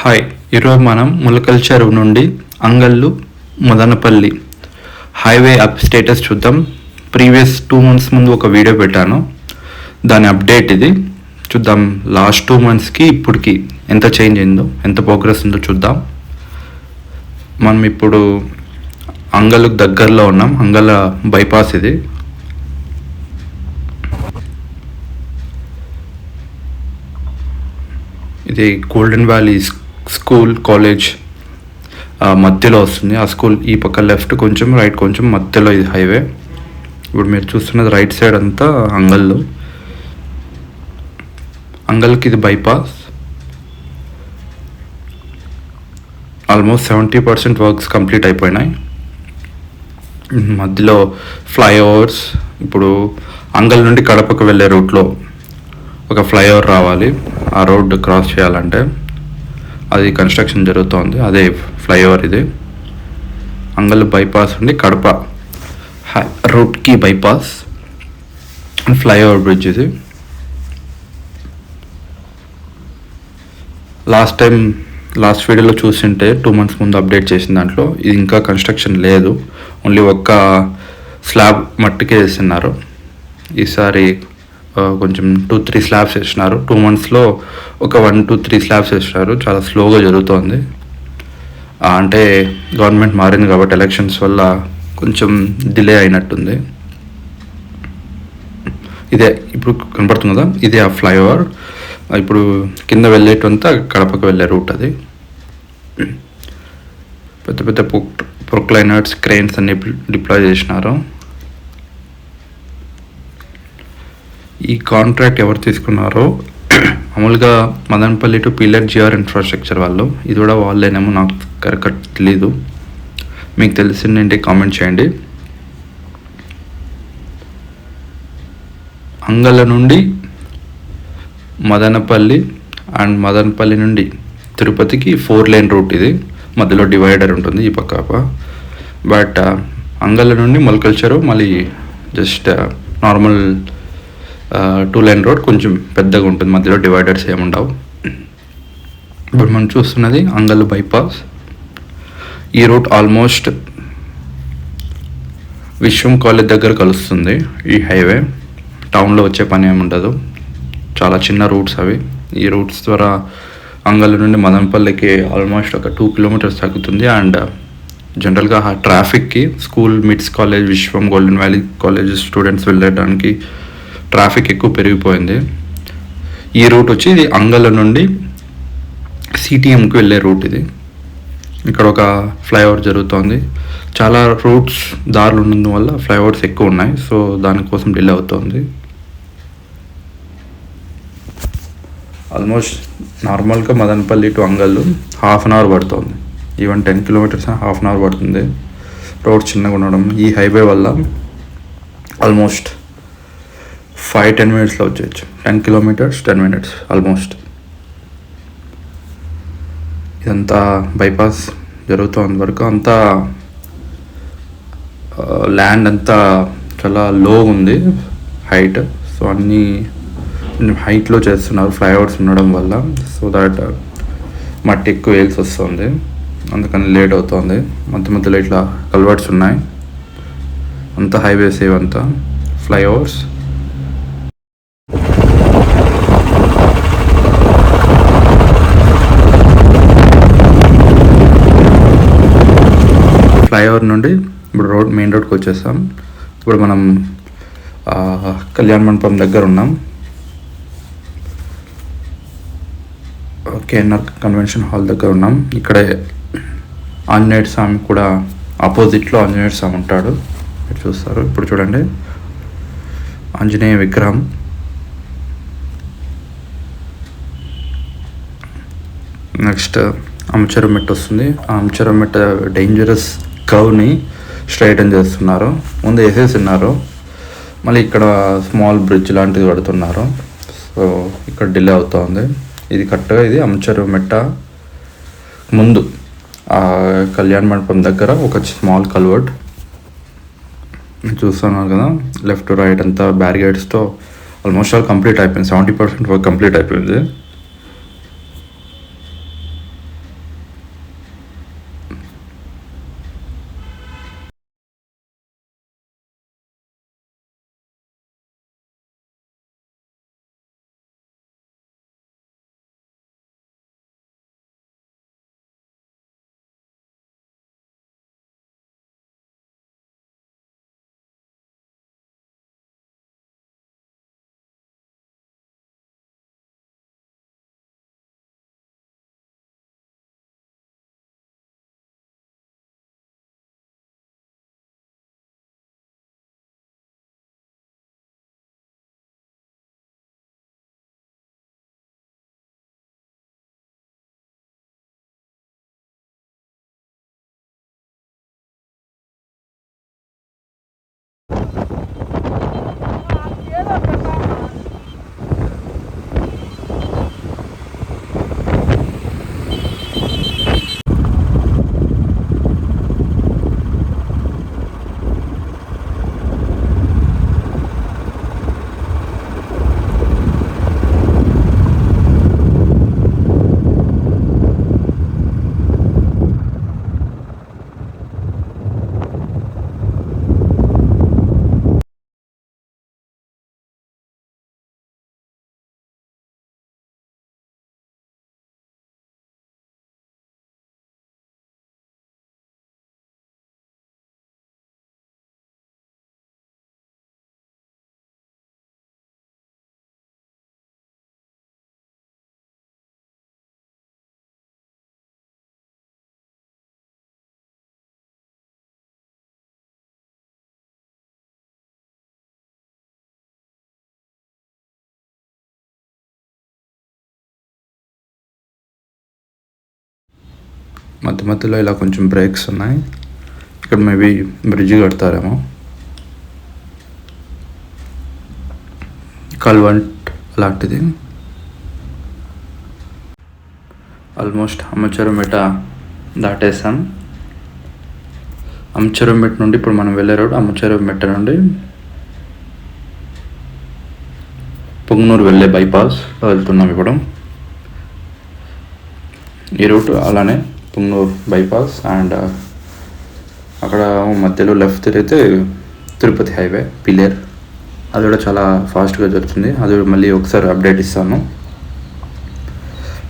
Hi, ఈరోజు మనం ములకల్ చెరువు నుండి అంగళ్ళు మదనపల్లి హైవే అప్ స్టేటస్ చూద్దాం. ప్రీవియస్ 2 months ముందు ఒక వీడియో పెట్టాను, దాని అప్డేట్ ఇది. చూద్దాం లాస్ట్ 2 monthsకి ఇప్పటికి ఎంత చేంజ్ అయిందో, ఎంత ప్రోగ్రెస్ ఉందో చూద్దాం. మనం ఇప్పుడు అంగళ్ళకు దగ్గరలో ఉన్నాం. అంగళ్ళ బైపాస్ ఇది. ఇది గోల్డెన్ వ్యాలీ స్కూల్ కాలేజ్ మధ్యలో వస్తుంది. ఆ స్కూల్ ఈ పక్క లెఫ్ట్ కొంచెం, రైట్ కొంచెం, మధ్యలో ఇది హైవే. ఇప్పుడు మీరు చూస్తున్నది రైట్ సైడ్ అంతా అంగళ్ళు. అంగల్కి ఇది బైపాస్. ఆల్మోస్ట్ 70% వర్క్స్ కంప్లీట్ అయిపోయినాయి. మధ్యలో ఫ్లైఓవర్స్. ఇప్పుడు అంగల్ నుండి కడపకు వెళ్ళే రూట్లో ఒక ఫ్లైఓవర్ రావాలి. ఆ రోడ్ క్రాస్ చేయాలంటే అది కన్స్ట్రక్షన్ జరుగుతోంది. అదే ఫ్లైఓవర్ ఇది. అంగల్ బైపాస్ నుండి కడప రూట్కి బైపాస్ ఫ్లైఓవర్ బ్రిడ్జ్ ఇది. లాస్ట్ వీడియోలో చూసింటే 2 months ముందు అప్డేట్ చేసిన దాంట్లో ఇది ఇంకా కన్స్ట్రక్షన్ లేదు. ఓన్లీ ఒక్క స్లాబ్ మట్టికే వేస్తున్నారు. ఈసారి కొంచెం 2-3 స్లాబ్స్ వేసినారు. 2 monthsలో ఒక 1-3 స్లాబ్స్ వేసినారు. చాలా స్లోగా జరుగుతోంది. అంటే గవర్నమెంట్ మారింది కాబట్టి ఎలక్షన్స్ వల్ల కొంచెం డిలే అయినట్టుంది. ఇదే ఇప్పుడు కనపడుతుంది కదా, ఇదే ఆ ఫ్లైఓవర్. ఇప్పుడు కింద వెళ్ళేటంతా కడపకు వెళ్ళే రూట్ అది. పెద్ద పెద్ద ప్రొక్లైనర్స్, క్రెయిన్స్ అన్ని డిప్లాయ్ చేసినారు. ఈ కాంట్రాక్ట్ ఎవరు తీసుకున్నారో మామూలుగా Madanapalle to pillar GR infrastructure వాళ్ళు. ఇది కూడా వాళ్ళేనేమో నాకు కరెక్ట్ తెలీదు. మీకు తెలిసిందంటే కామెంట్ చేయండి. అంగళ్ళ నుండి మదనపల్లి అండ్ మదనపల్లి నుండి తిరుపతికి 4 lane రూట్ ఇది. మధ్యలో డివైడర్ ఉంటుంది ఈ పక్క. బట్ అంగళ్ళ నుండి మొలకల్ చెరువు మళ్ళీ జస్ట్ నార్మల్ 2 lane రోడ్, కొంచెం పెద్దగా ఉంటుంది. మధ్యలో డివైడర్స్ ఏముండవు. ఇప్పుడు మనం చూస్తున్నది అంగళ్ళు బైపాస్. ఈ రూట్ ఆల్మోస్ట్ విశ్వం కాలేజ్ దగ్గర కలుస్తుంది ఈ హైవే. టౌన్లో వచ్చే పని ఏముండదు. చాలా చిన్న రూట్స్ అవి. ఈ రూట్స్ ద్వారా అంగళ్ళ నుండి మదనపల్లికి ఆల్మోస్ట్ ఒక 2 kilometers తగ్గుతుంది. అండ్ జనరల్గా ఆ ట్రాఫిక్కి స్కూల్, మిడ్స్ కాలేజ్, విశ్వం, గోల్డెన్ వ్యాలీ కాలేజ్ స్టూడెంట్స్ వెళ్ళడానికి ట్రాఫిక్ ఎక్కువ పెరిగిపోయింది. ఈ రూట్ వచ్చి ఇది అంగళ్ళ నుండి సిటిఎంకి వెళ్ళే రూట్ ఇది. ఇక్కడ ఒక ఫ్లైఓవర్ జరుగుతోంది. చాలా రూట్స్ దారులు ఉన్నందువల్ల ఫ్లైఓవర్స్ ఎక్కువ ఉన్నాయి. సో దానికోసం డిలే అవుతుంది. ఆల్మోస్ట్ నార్మల్గా మదనపల్లి టు అంగళ్ళు 1/2 hour పడుతుంది. ఈవెన్ 10 kilometers 1/2 hour పడుతుంది. రోడ్ చిన్నగా ఉండడం, ఈ హైవే వల్ల ఆల్మోస్ట్ 5-10 minutesలో వచ్చేయచ్చు. 10 kilometers 10 minutes ఆల్మోస్ట్. ఇదంతా బైపాస్ జరుగుతుంది వరకు. అంతా ల్యాండ్ అంతా చాలా లో ఉంది, హైట్. సో అన్నీ హైట్లో చేస్తున్నారు ఫ్లైఓవర్స్ ఉండడం వల్ల. సో దాట్ మట్టి ఎక్కువ వేల్సి వస్తుంది, అందుకని లేట్ అవుతుంది. మధ్య మధ్యలో ఇట్లా కల్వర్ట్స్ ఉన్నాయి. అంతా హైవేస్ ఇవంతా ఫ్లైఓవర్స్. ఫ్లైఓవర్ నుండి ఇప్పుడు మెయిన్ రోడ్కి వచ్చేసాం. ఇప్పుడు మనం కళ్యాణ మండపం దగ్గర ఉన్నాం. కేఎన్ఆర్ కన్వెన్షన్ హాల్ దగ్గర ఉన్నాం. ఇక్కడే ఆంజనేయ స్వామి కూడా ఆపోజిట్లో ఆంజనేయ స్వామి ఉంటాడు, మీరు చూస్తారు. ఇప్పుడు చూడండి ఆంజనేయ విగ్రహం. నెక్స్ట్ అంచరం మెట్ట వస్తుంది. ఆ అంచరం మెట్ట డేంజరస్ కర్వ్ని స్ట్రైటన్ చేస్తున్నారు. ముందు వేసేస్తున్నారు, మళ్ళీ ఇక్కడ స్మాల్ బ్రిడ్జ్ లాంటిది కడుతున్నారు. సో ఇక్కడ డిలే అవుతుంది. ఇది కరెక్ట్గా ఇది అంచరం మెట్ట ముందు కళ్యాణ మండపం దగ్గర ఒక స్మాల్ కల్వర్ట్ చూస్తున్నారు కదా. లెఫ్ట్ రైట్ అంతా బ్యారిగేడ్స్తో ఆల్మోస్ట్ ఆల్ కంప్లీట్ అయిపోయింది. 70% వర్క్ కంప్లీట్ అయిపోయింది. మధ్య మధ్యలో ఇలా కొంచెం బ్రేక్స్ ఉన్నాయి. ఇక్కడ మేబీ బ్రిడ్జ్ కడతారేమో, కల్వంట్ అలాంటిది. ఆల్మోస్ట్ అమ్మచెరుమెట దాటేసాం. అమ్మచెరుమెట నుండి ఇప్పుడు మనం వెళ్ళే రోడ్ అమ్మచెరుమెట నుండి పుంగనూరు వెళ్ళే బైపాస్ వెళ్తున్నాం ఇప్పుడు. ఈ రూట్ అలానే పుంగనూరు బైపాస్ అండ్ అక్కడ మధ్యలో లెఫ్ట్ తిరిగితే తిరుపతి హైవే పిలేర్, అది కూడా చాలా ఫాస్ట్గా జరుగుతుంది. అది మళ్ళీ ఒకసారి అప్డేట్ ఇస్తాను.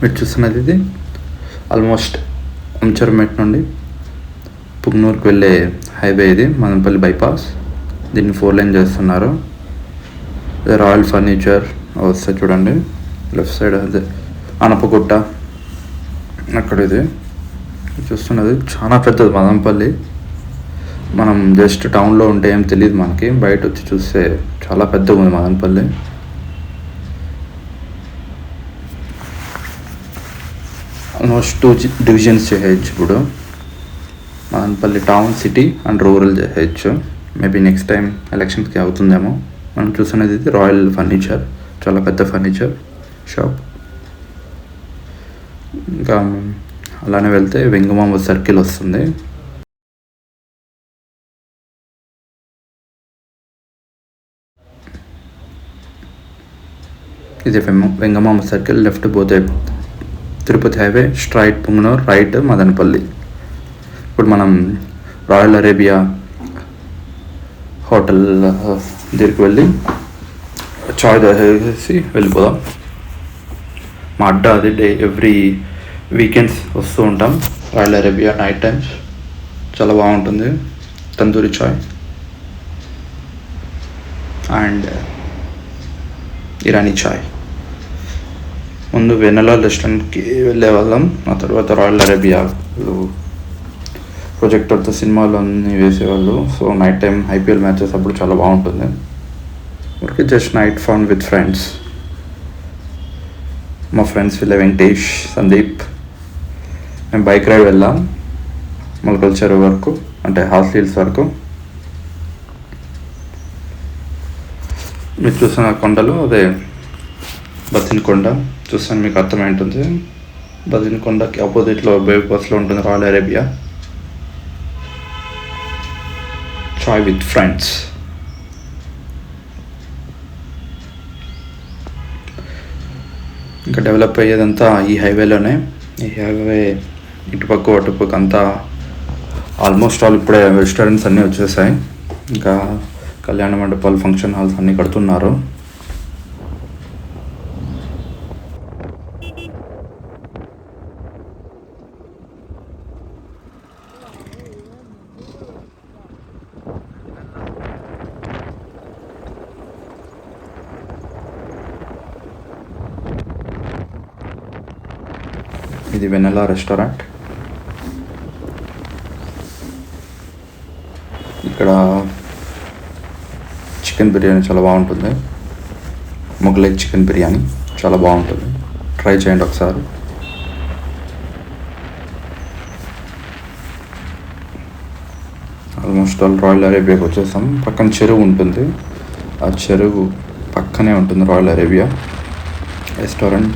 మీరు చూస్తున్నది ఇది ఆల్మోస్ట్ అంచర్మెట్ నుండి పుంగనూరుకి వెళ్ళే హైవే, ఇది మదనపల్లి బైపాస్. దీన్ని 4 లైన్ చేస్తున్నారు. రాయల్ ఫర్నిచర్ వస్తే చూడండి లెఫ్ట్ సైడ్, అదే అనపగుట్ట అక్కడ. ఇది చూస్తున్నది చాలా పెద్దది మదనపల్లి. మనం జస్ట్ టౌన్లో ఉంటే ఏం తెలియదు మనకి, బయట వచ్చి చూస్తే చాలా పెద్దగా ఉంది మదనపల్లి. ఆల్మోస్ట్ 2 డివిజన్స్ చేయొచ్చు ఇప్పుడు. Madanapalle town, city and rural చేయొచ్చు. మేబీ నెక్స్ట్ టైం ఎలక్షన్స్కి అవుతుందేమో. మనం చూస్తున్నది ఇది రాయల్ ఫర్నిచర్, చాలా పెద్ద ఫర్నిచర్ షాప్. ఇంకా అలానే వెళ్తే వెంగమాంబ సర్కిల్ వస్తుంది. ఇది వెంగమాంబ సర్కిల్. లెఫ్ట్ పోతే Tirupati highway, straight Punganur, right Madanapalle. ఇప్పుడు మనం రాయల్ అరేబియా హోటల్ దగ్గరికి వెళ్ళి చాయ్ తాగేసి వెళ్ళిపోదాం. మా అడ్డా అది ఎవ్రీ వీకెండ్స్ వస్తూ ఉంటాం. రాయల్ అరేబియా నైట్ టైమ్స్ చాలా బాగుంటుంది. తందూరి చాయ్ అండ్ ఇరానీ చాయ్. ముందు వెనెలా రెస్టారెంట్కి వెళ్ళే వాళ్ళం, ఆ తర్వాత రాయల్ అరేబియా ప్రొజెక్టర్తో సినిమాలు అన్నీ వేసేవాళ్ళు. So night time IPL matches అప్పుడు చాలా బాగుంటుంది. ఊరికి just night fun with friends. మా ఫ్రెండ్స్ వీళ్ళ వెంకటేష్, సందీప్. మేము బైక్ రైడ్ వెళ్ళాం మొలకల చెరువు వరకు, అంటే హార్స్ హిల్స్ వరకు. మీరు చూస్తున్న కొండలు అదే బతిన్కొండ. చూస్తాను మీకు అర్థమైంటుంది. బతిన్కొండకి ఆపోజిట్లో బైపాస్లో ఉంటుంది royal Arabia. Chai with friends. ఇంకా డెవలప్ అయ్యేదంతా ఈ హైవేలోనే. ఈ హైవే ఇటుపక్క అటుపక్క అంతా ఆల్మోస్ట్ ఆల్ ఇప్పుడే రెస్టారెంట్స్ అన్నీ వచ్చేసాయి. ఇంకా కళ్యాణ మండపాలు, ఫంక్షన్ హాల్స్ అన్నీ కడుతున్నారు. ఇది వెనెలా రెస్టారెంట్. ఇక్కడ చికెన్ బిర్యానీ చాలా బాగుంటుంది. మొగలై చికెన్ బిర్యానీ చాలా బాగుంటుంది, ట్రై చేయండి ఒకసారి. ఆల్మోస్ట్ ఆల్ రాయల్ అరేబియాకి వచ్చేసాం. పక్కన చెరువు ఉంటుంది, ఆ చెరువు పక్కనే ఉంటుంది రాయల్ అరేబియా రెస్టారెంట్.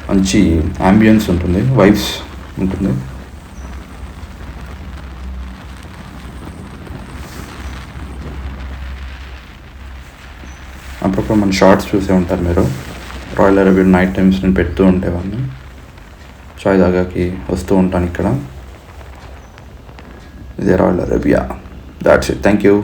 మంచి అంబియన్స్ ఉంటుంది, వైబ్స్ ఉంటుంది. అప్పుడప్పుడు మన షార్ట్స్ చూసే ఉంటారు మీరు. రాయల్ అరేబియా నైట్ టైమ్స్ నేను పెడుతూ ఉండేవాడిని. చాయ్ తాగాకి వస్తూ ఉంటాను ఇక్కడ. ఇదే royal Arabia. That's it. Thank you.